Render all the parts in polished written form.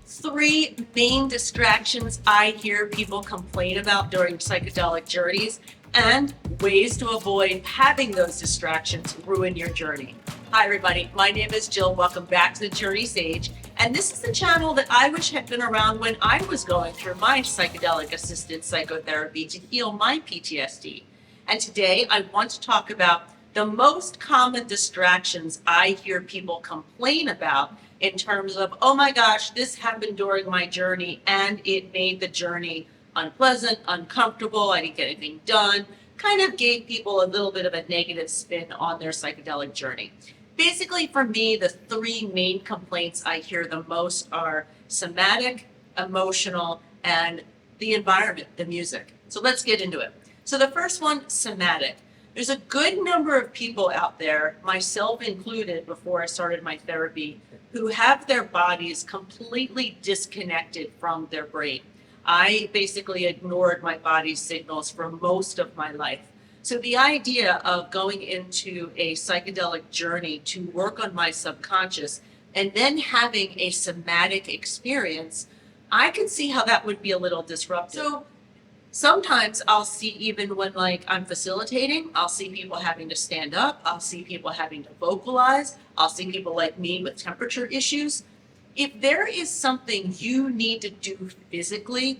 Three main distractions I hear people complain about during psychedelic journeys and ways to avoid having those distractions ruin your journey. Hi, everybody. My name is Jill. Welcome back to the Journey Sage. And this is the channel that I wish had been around when I was going through my psychedelic assisted psychotherapy to heal my PTSD. And today I want to talk about the most common distractions I hear people complain about in terms of, oh my gosh, this happened during my journey and it made the journey unpleasant, uncomfortable, I didn't get anything done, kind of gave people a little bit of a negative spin on their psychedelic journey. Basically, for me, the three main complaints I hear the most are somatic, emotional, and the environment, the music. So let's get into it. So the first one, somatic. There's a good number of people out there, myself included before I started my therapy, who have their bodies completely disconnected from their brain. I basically ignored my body's signals for most of my life. So the idea of going into a psychedelic journey to work on my subconscious and then having a somatic experience, I can see how that would be a little disruptive. So sometimes I'll see, even when I'm facilitating, I'll see people having to stand up, I'll see people having to vocalize, I'll see people like me with temperature issues. If there is something you need to do physically,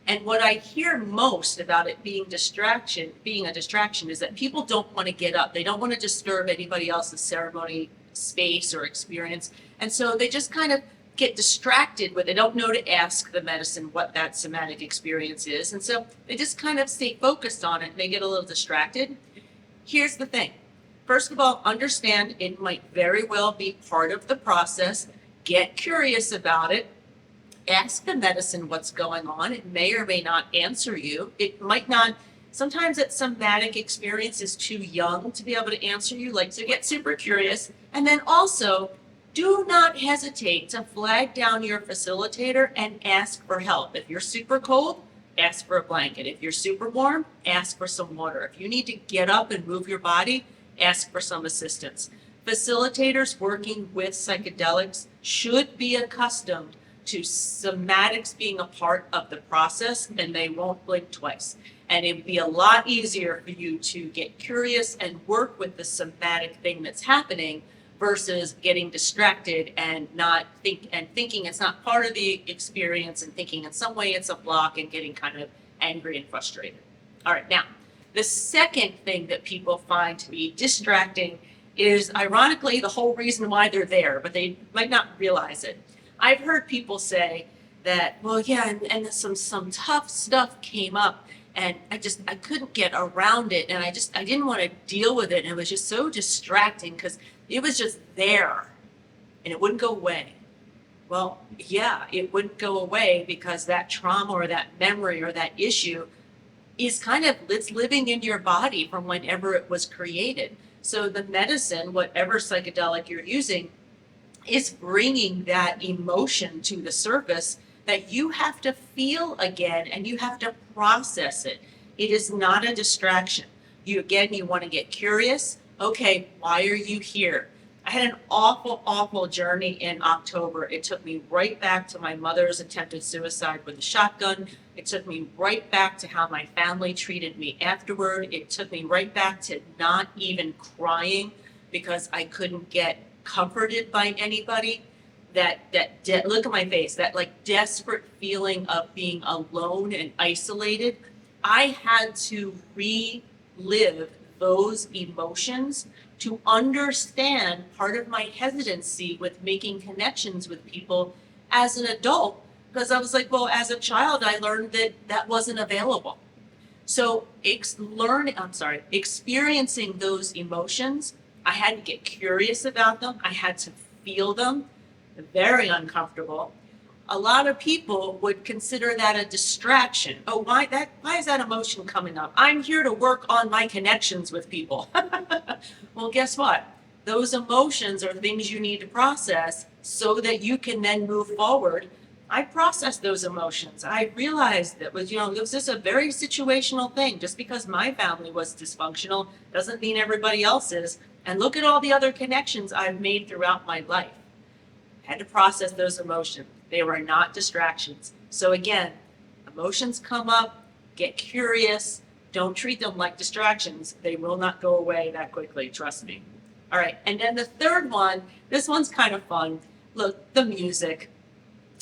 and what I hear most about it being a distraction is that people don't want to get up. They don't want to disturb anybody else's ceremony, space, or experience. And so they just kind of get distracted with it. They don't know to ask the medicine what that somatic experience is. And so they just kind of stay focused on it and they get a little distracted. Here's the thing. First of all, understand it might very well be part of the process. Get curious about it. Ask the medicine what's going on. It may or may not answer you. It might not. Sometimes that somatic experience is too young to be able to answer you. So get super curious. And then also, do not hesitate to flag down your facilitator and ask for help. If you're super cold, ask for a blanket. If you're super warm, ask for some water. If you need to get up and move your body, ask for some assistance. Facilitators working with psychedelics should be accustomed to somatics being a part of the process, and they won't blink twice. And it'd be a lot easier for you to get curious and work with the somatic thing that's happening versus getting distracted and thinking it's not part of the experience and thinking in some way it's a block and getting kind of angry and frustrated. All right, now, the second thing that people find to be distracting is ironically the whole reason why they're there, but they might not realize it. I've heard people say that, well, yeah, and some tough stuff came up and I couldn't get around it and I didn't want to deal with it. And it was just so distracting because it was just there and it wouldn't go away. Well, yeah, it wouldn't go away because that trauma or that memory or that issue is it's living in your body from whenever it was created. So the medicine, whatever psychedelic you're using, is bringing that emotion to the surface that you have to feel again and you have to process it. It is not a distraction. You want to get curious. Okay, why are you here? I had an awful journey in October. It took me right back to my mother's attempted suicide with a shotgun. It took me right back to how my family treated me afterward. It took me right back to not even crying because I couldn't get comforted by anybody. Look at my face, that desperate feeling of being alone and isolated. I had to relive those emotions to understand part of my hesitancy with making connections with people as an adult, because I was like, well, as a child, I learned that wasn't available. So experiencing those emotions, I had to get curious about them. I had to feel them. Very uncomfortable. A lot of people would consider that a distraction. Oh, why is that emotion coming up? I'm here to work on my connections with people. Well, guess what? Those emotions are things you need to process so that you can then move forward. I processed those emotions. I realized that it was just a very situational thing. Just because my family was dysfunctional doesn't mean everybody else is. And look at all the other connections I've made throughout my life. had to process those emotions. They were not distractions. So again, emotions come up, get curious, don't treat them like distractions. They will not go away that quickly, trust me. All right, and then the third one, this one's kind of fun. Look, the music.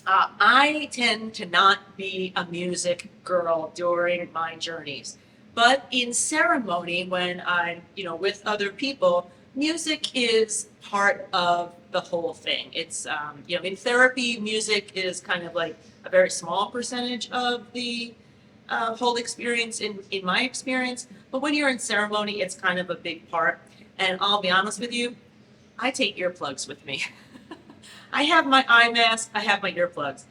I tend to not be a music girl during my journeys, but in ceremony, when I'm, with other people, music is part of the whole thing. It's, in therapy, music is kind of like a very small percentage of the whole experience in my experience, but when you're in ceremony, it's kind of a big part. And I'll be honest with you, I take earplugs with me. I have my eye mask, I have my earplugs.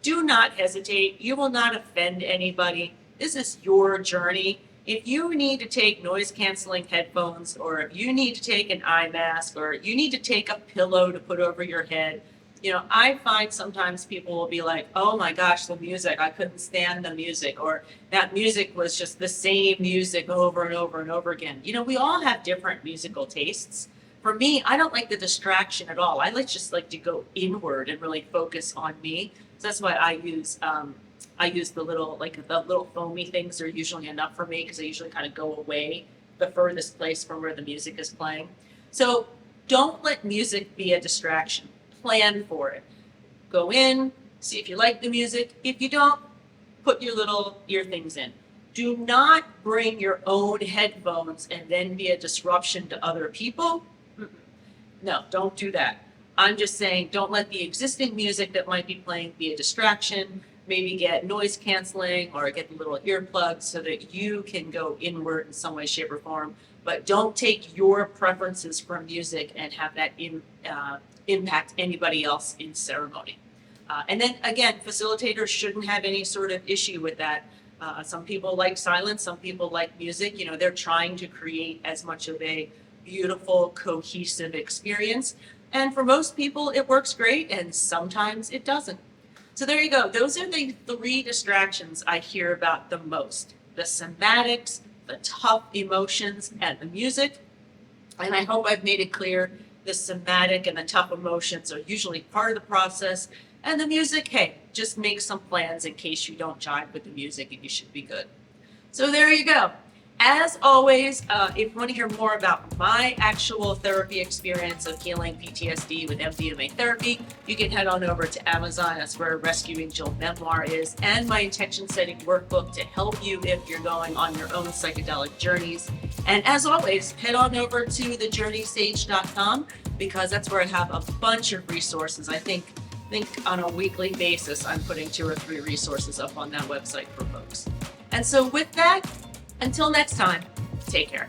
Do not hesitate. You will not offend anybody. This is your journey. If you need to take noise canceling headphones, or if you need to take an eye mask, or you need to take a pillow to put over your head, I find sometimes people will be like, oh my gosh, the music, I couldn't stand the music, or that music was just the same music over and over and over again. We all have different musical tastes. For me, I don't like the distraction at all. I just like to go inward and really focus on me. So that's why I use the little foamy things are usually enough for me, because I usually kind of go away the furthest place from where the music is playing. So don't let music be a distraction. Plan for it. Go in, see if you like the music. If you don't, put your little ear things in. Do not bring your own headphones and then be a disruption to other people. No, don't do that. I'm just saying, don't let the existing music that might be playing be a distraction. Maybe get noise canceling or get the little earplugs so that you can go inward in some way, shape, or form. But don't take your preferences from music and have that impact anybody else in ceremony. And then again, facilitators shouldn't have any sort of issue with that. Some people like silence, some people like music. They're trying to create as much of a beautiful, cohesive experience. And for most people, it works great, and sometimes it doesn't. So there you go. Those are the 3 distractions I hear about the most: the somatics, the tough emotions, and the music. And I hope I've made it clear the somatic and the tough emotions are usually part of the process. And the music, hey, just make some plans in case you don't jive with the music, and you should be good. So there you go. As always, if you want to hear more about my actual therapy experience of healing PTSD with MDMA therapy, you can head on over to Amazon. That's where Rescuing Jill memoir is, and my intention setting workbook to help you if you're going on your own psychedelic journeys. And as always, head on over to thejourneysage.com, because that's where I have a bunch of resources. I think on a weekly basis, I'm putting 2 or 3 resources up on that website for folks. And so with that, until next time, take care.